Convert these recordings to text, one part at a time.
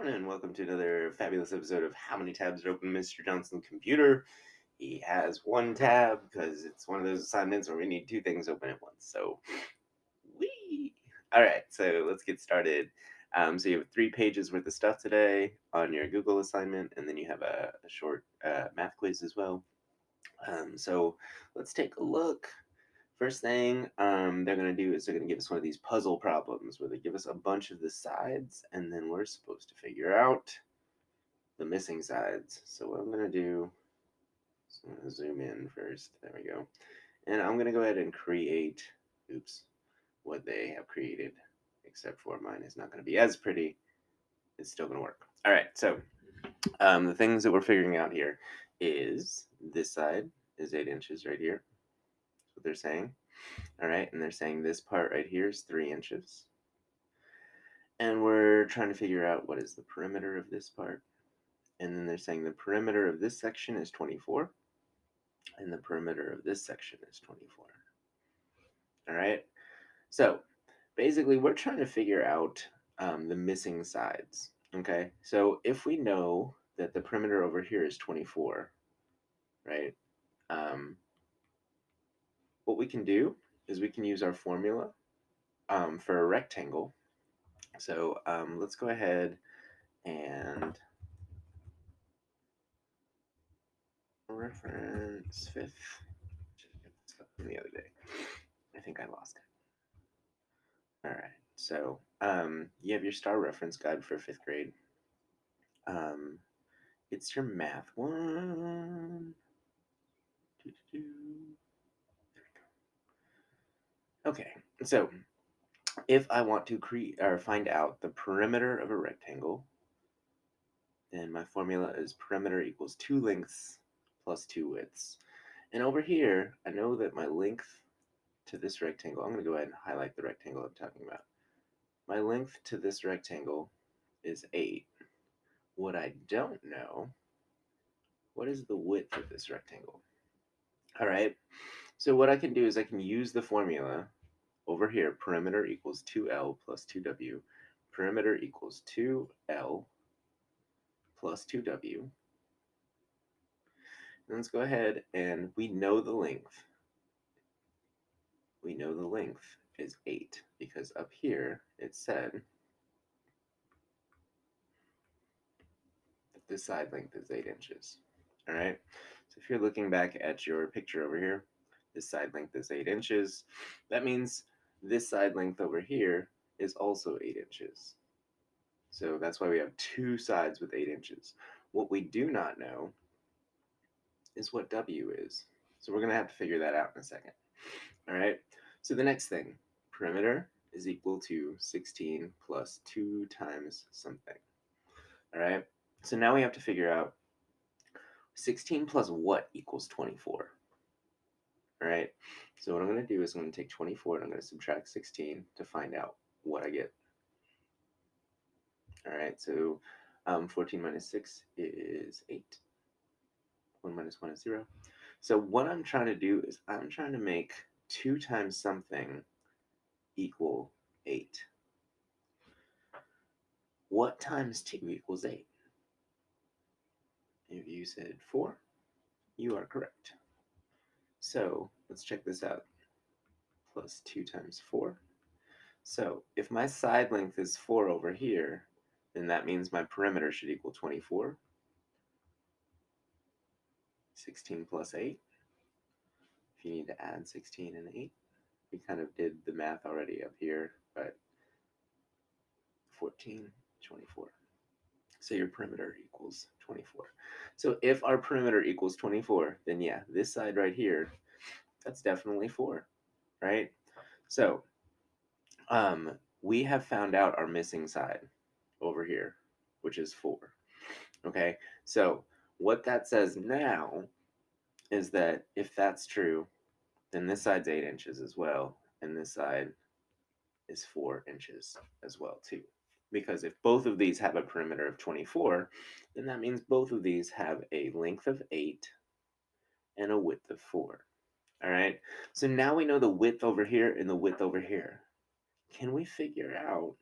everyone, and welcome to another fabulous episode of How Many Tabs Are Open, Mr. Johnson's computer. He has one tab because it's one of those assignments where we need two things open at once. So, wee! All right, so let's get started. So you have 3 pages worth of stuff today on your Google assignment, and then you have a short math quiz as well. So let's take a look. First thing they're going to do is they're going to give us one of these puzzle problems where they give us a bunch of the sides, and then we're supposed to figure out the missing sides. So what I'm going to do is I'm going to zoom in first. There we go. And I'm going to go ahead and create, what they have created, except for mine is not going to be as pretty. It's still going to work. All right, so the things that we're figuring out here is this side is 8 inches right here. That's what they're saying. All right, and they're saying this part right here is 3 inches. And we're trying to figure out what is the perimeter of this part. And then they're saying the perimeter of this section is 24. And the perimeter of this section is 24. All right, so basically we're trying to figure out the missing sides. Okay, so if we know that the perimeter over here is 24, right, what we can do is we can use our formula for a rectangle. So let's go ahead and reference fifth. From the other day. I think I lost it. All right. So you have your star reference guide for 5th grade. It's your math one. There we go. Okay. So if I want to create or find out the perimeter of a rectangle, then my formula is perimeter equals 2 lengths plus 2 widths. And over here, I know that my length to this rectangle, I'm going to go ahead and highlight the rectangle I'm talking about. My length to this rectangle is 8. What I don't know, what is the width of this rectangle? All right, so what I can do is I can use the formula over here, perimeter equals 2L plus 2W. Perimeter equals 2L plus 2W. And let's go ahead and we know the length. We know the length is 8 because up here it said that this side length is 8 inches. All right, so if you're looking back at your picture over here, this side length is 8 inches. That means this side length over here is also 8 inches. So that's why we have two sides with 8 inches. What we do not know is what W is. So we're going to have to figure that out in a second. All right, so the next thing, perimeter is equal to 16 plus 2 times something. All right, so now we have to figure out 16 plus what equals 24. All right, so what I'm going to do is I'm going to take 24 and I'm going to subtract 16 to find out what I get. All right, so 14 minus 6 is 8. 1 minus 1 is 0. So what I'm trying to do is I'm trying to make 2 times something equal 8. What times 2 equals 8? If you said 4, you are correct. So let's check this out. Plus 2 times 4. So if my side length is 4 over here, then that means my perimeter should equal 24. 16 plus 8. If you need to add 16 and 8, we kind of did the math already up here, but 14, 24. So your perimeter equals 24. So if our perimeter equals 24, then yeah, this side right here, that's definitely 4, right? So we have found out our missing side over here, which is 4. Okay, so what that says now is that if that's true, then this side's 8 inches as well, and this side is 4 inches as well too. Because if both of these have a perimeter of 24, then that means both of these have a length of 8 and a width of 4. All right, so now we know the width over here and the width over here. Can we figure out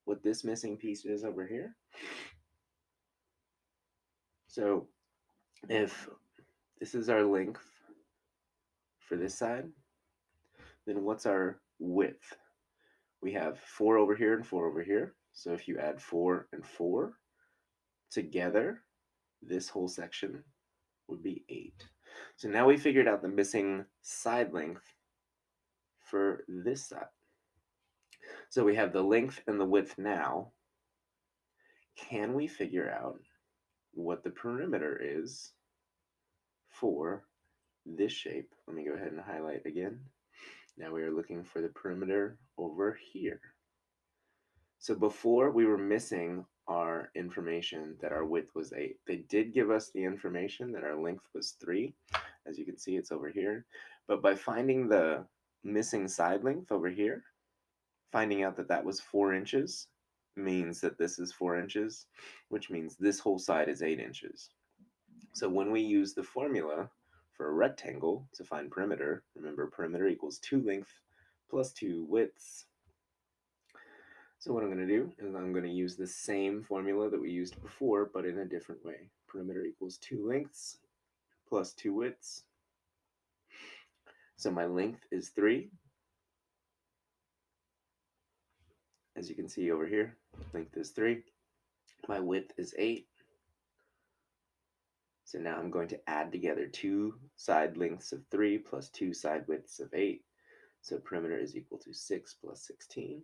what this missing piece is over here. So if this is our length for this side, then what's our width? We have 4 over here and 4 over here. So if you add 4 and 4 together, this whole section would be 8. So now we figured out the missing side length for this side. So we have the length and the width now. Can we figure out what the perimeter is for this shape? Let me go ahead and highlight again. Now we are looking for the perimeter over here. So before we were missing our information that our width was 8. They did give us the information that our length was 3. As you can see, it's over here. But by finding the missing side length over here, finding out that that was 4 inches means that this is 4 inches, which means this whole side is 8 inches. So when we use the formula for a rectangle to find perimeter, remember perimeter equals 2 length plus 2 widths. So what I'm going to do is I'm going to use the same formula that we used before, but in a different way. Perimeter equals 2 lengths plus 2 widths. So my length is 3. As you can see over here, length is 3. My width is 8. So now I'm going to add together 2 side lengths of 3 plus 2 side widths of 8. So perimeter is equal to 6 plus 16.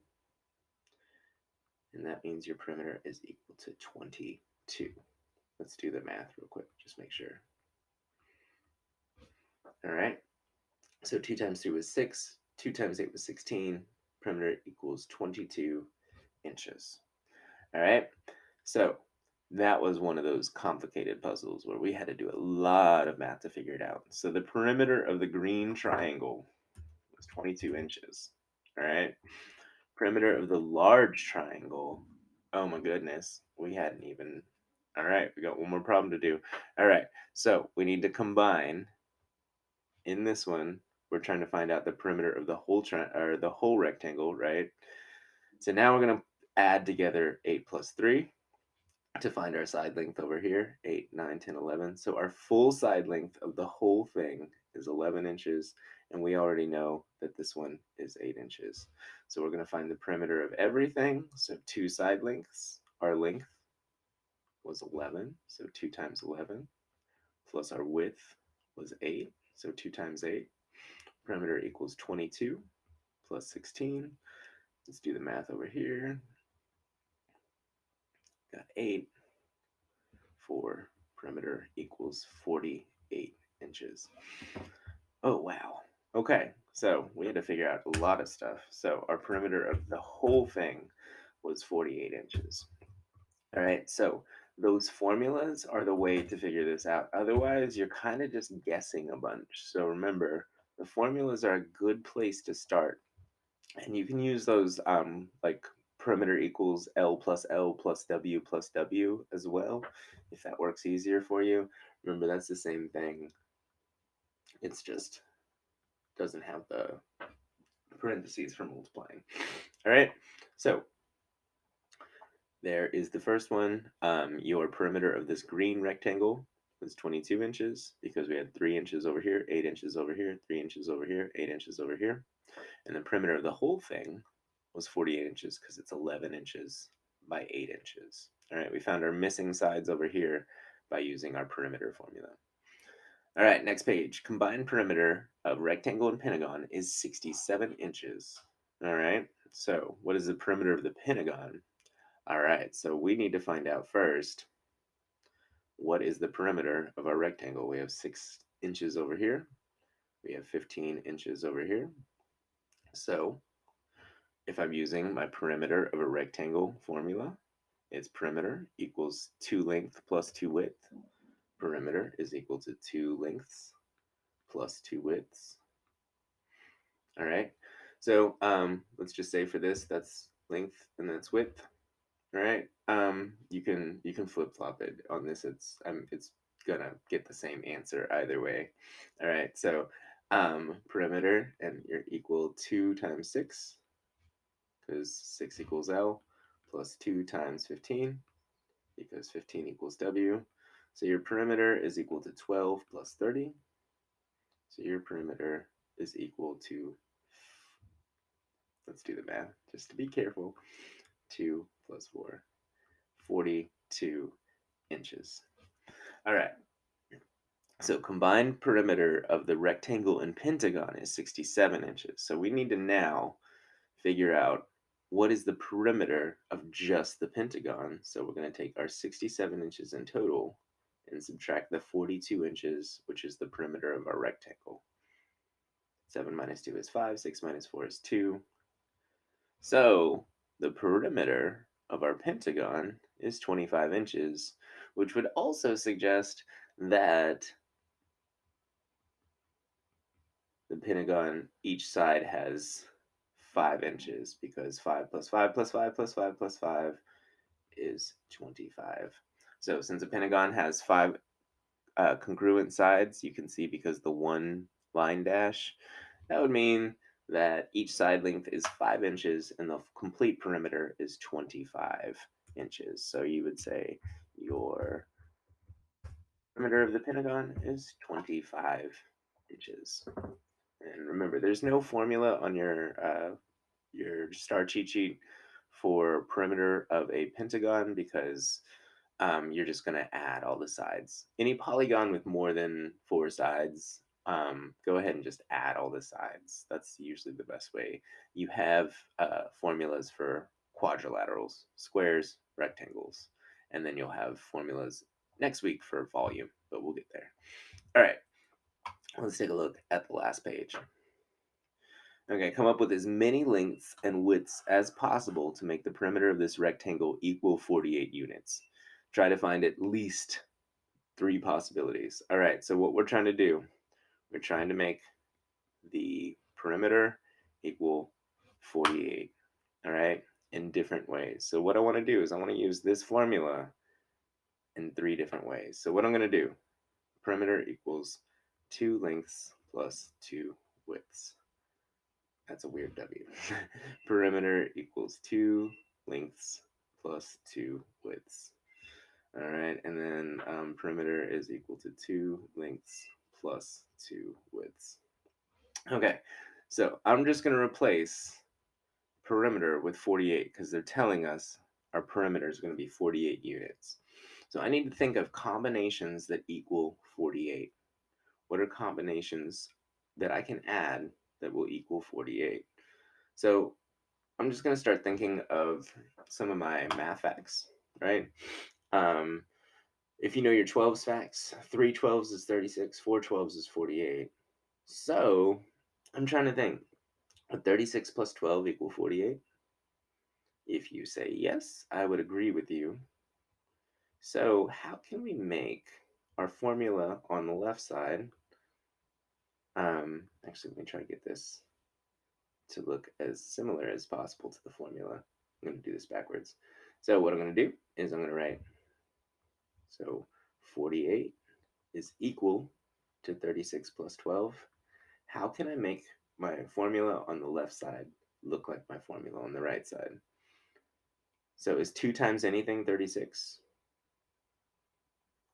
And that means your perimeter is equal to 22. Let's do the math real quick, just make sure. All right. So 2 times 3 was 6. 2 times 8 was 16. Perimeter equals 22 inches. All right. So that was one of those complicated puzzles where we had to do a lot of math to figure it out. So the perimeter of the green triangle was 22 inches. All right. Perimeter of the large triangle. Oh my goodness. We hadn't even. All right. We got one more problem to do. All right. So we need to combine in this one. We're trying to find out the perimeter of the whole or the whole rectangle, right? So now we're going to add together 8 plus 3 to find our side length over here, 8, 9, 10, 11. So our full side length of the whole thing is 11 inches, and we already know that this one is 8 inches. So we're going to find the perimeter of everything. So 2 side lengths, our length was 11, so 2 times 11, plus our width was 8, so 2 times 8. Perimeter equals 22 plus 16. Let's do the math over here. Got 8 for perimeter equals 48 inches. Oh, wow. Okay, so we had to figure out a lot of stuff. So our perimeter of the whole thing was 48 inches. All right, so those formulas are the way to figure this out. Otherwise, you're kind of just guessing a bunch. So remember, the formulas are a good place to start. And you can use those like perimeter equals L plus L plus W as well, if that works easier for you. Remember, that's the same thing. It's just doesn't have the parentheses for multiplying. All right, so there is the first one. Your perimeter of this green rectangle was 22 inches because we had 3 inches over here, 8 inches over here, 3 inches over here, 8 inches over here. And the perimeter of the whole thing was 48 inches because it's 11 inches by 8 inches. All right, we found our missing sides over here by using our perimeter formula. All right, next page. Combined perimeter of rectangle and pentagon is 67 inches. All right, so what is the perimeter of the pentagon? All right, so we need to find out first what is the perimeter of our rectangle. We have 6 inches over here. We have 15 inches over here. So if I'm using my perimeter of a rectangle formula, its perimeter equals 2 length plus 2 width. Perimeter is equal to 2 lengths plus 2 widths. All right. So let's just say for this, that's length and that's width. All right. You can flip flop it on this. It's gonna get the same answer either way. All right. So perimeter and you're equal 2 times 6 because 6 equals L plus 2 times 15, because 15 equals W. So your perimeter is equal to 12 plus 30. So your perimeter is equal to, let's do the math just to be careful, 2 plus 4, 42 inches. All right. So combined perimeter of the rectangle and pentagon is 67 inches. So we need to now figure out what is the perimeter of just the pentagon. So we're going to take our 67 inches in total and subtract the 42 inches, which is the perimeter of our rectangle. 7 minus 2 is 5, 6 minus 4 is 2. So the perimeter of our pentagon is 25 inches, which would also suggest that the pentagon, each side has 5 inches, because 5 plus 5 plus 5 plus 5 plus 5 is 25. So since a pentagon has 5 congruent sides, you can see because the one line dash, that would mean that each side length is 5 inches and the complete perimeter is 25 inches. So you would say your perimeter of the pentagon is 25 inches. And remember, there's no formula on your star cheat sheet for perimeter of a pentagon, because you're just going to add all the sides. Any polygon with more than 4 sides, go ahead and just add all the sides. That's usually the best way. You have formulas for quadrilaterals, squares, rectangles, and then you'll have formulas next week for volume, but we'll get there. All right, let's take a look at the last page. Okay, come up with as many lengths and widths as possible to make the perimeter of this rectangle equal 48 units. Try to find at least 3 possibilities. All right, so what we're trying to do, we're trying to make the perimeter equal 48, all right, in different ways. So what I want to do is I want to use this formula in 3 different ways. So what I'm going to do, perimeter equals 2 lengths plus 2 widths. That's a weird W. Perimeter equals 2 lengths plus 2 widths. All right, and then perimeter is equal to 2 lengths plus 2 widths. Okay, so I'm just going to replace perimeter with 48 because they're telling us our perimeter is going to be 48 units. So I need to think of combinations that equal 48. What are combinations that I can add that will equal 48? So I'm just going to start thinking of some of my math facts, right? If you know your 12s facts, 3 12s is 36, 4 12s is 48. So I'm trying to think, would 36 plus 12 equal 48? If you say yes, I would agree with you. So how can we make our formula on the left side, actually, let me try to get this to look as similar as possible to the formula. I'm going to do this backwards. So what I'm going to do is I'm going to write, so 48 is equal to 36 plus 12. How can I make my formula on the left side look like my formula on the right side? So is 2 times anything 36?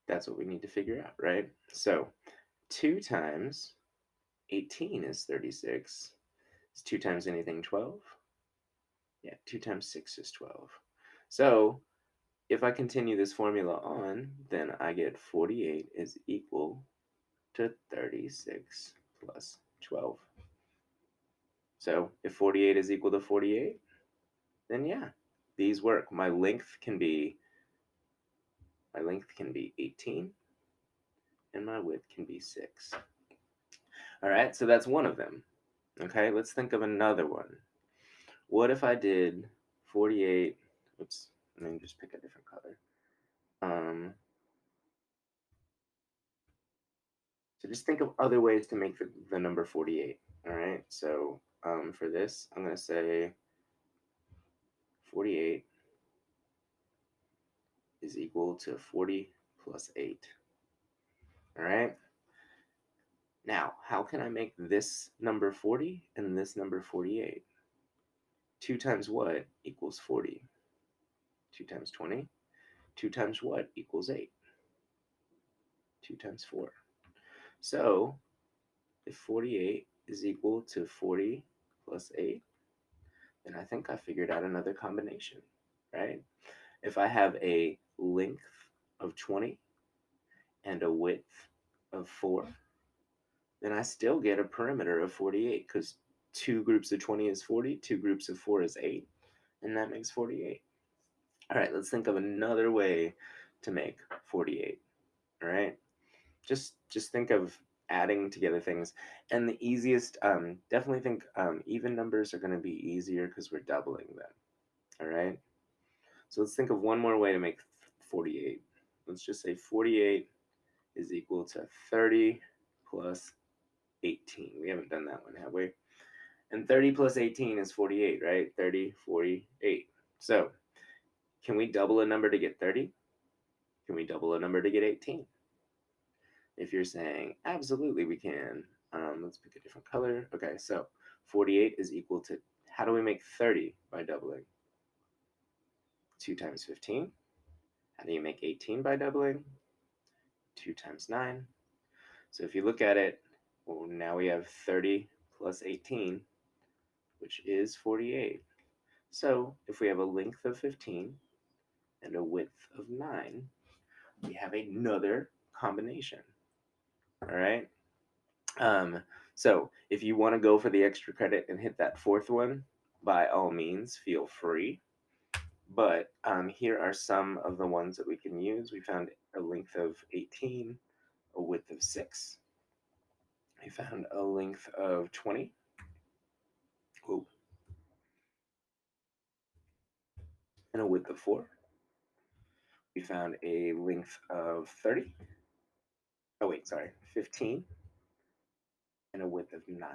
That's what we need to figure out, right? So 2 times 18 is 36. Is 2 times anything 12? Yeah, 2 times 6 is 12. So if I continue this formula on, then I get 48 is equal to 36 plus 12. So if 48 is equal to 48, then yeah, these work. My length can be 18 and my width can be 6. All right, so that's one of them. Okay, let's think of another one. What if I did 48, oops, let me just pick a different color. So just think of other ways to make the number 48. All right, so for this, I'm going to say 48 is equal to 40 plus 8. All right. Now, how can I make this number 40 and this number 48? 2 times what equals 40? 2 times 20. 2 times what equals 8? 2 times 4. So if 48 is equal to 40 plus 8, then I think I figured out another combination, right? If I have a length of 20 and a width of 4, then I still get a perimeter of 48 because two groups of 20 is 40, two groups of 4 is 8, and that makes 48. All right, let's think of another way to make 48. All right, just think of adding together things, and the easiest, definitely think even numbers are going to be easier because we're doubling them. All right, so let's think of one more way to make 48. Let's just say 48 is equal to 30 plus 18. We haven't done that one, have we? And 30 plus 18 is 48, right? 30, 48. So can we double a number to get 30? Can we double a number to get 18? If you're saying, absolutely we can. Let's pick a different color. Okay, so 48 is equal to, how do we make 30 by doubling? 2 times 15. How do you make 18 by doubling? 2 times 9. So if you look at it, well, now we have 30 plus 18, which is 48. So if we have a length of 15 and a width of 9, we have another combination. All right. So if you want to go for the extra credit and hit that fourth one, by all means, feel free. But here are some of the ones that we can use. We found a length of 18, a width of 6. We found a length of 20. Ooh, and a width of 4. We found a length of 30. Oh, wait, sorry, 15, and a width of 9.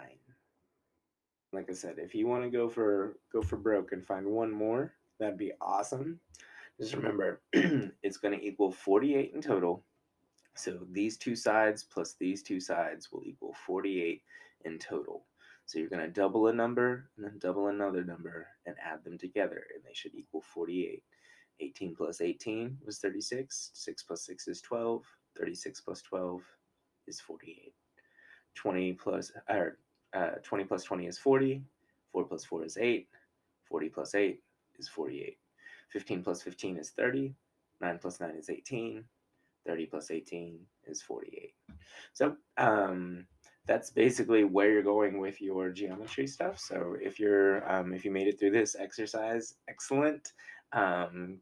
Like I said, if you want to go for broke and find one more, that'd be awesome. Just remember, it's going to equal 48 in total. So these two sides plus these two sides will equal 48 in total. So you're going to double a number and then double another number and add them together, and they should equal 48. 18 plus 18 was 36. 6 plus 6 is 12. 36 plus 12 is 48. 20 plus 20 is 40. 4 plus 4 is 8. 40 plus 8 is 48. 15 plus 15 is 30. 9 plus 9 is 18. 30 plus 18 is 48. So that's basically where you're going with your geometry stuff. So if you made it through this exercise, excellent.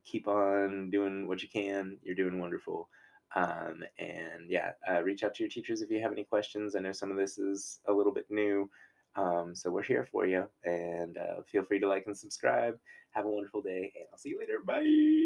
Keep on doing what you can. You're doing wonderful. And yeah, reach out to your teachers if you have any questions. I know some of this is a little bit new. So we're here for you. And feel free to like and subscribe. Have a wonderful day, and I'll see you later. Bye.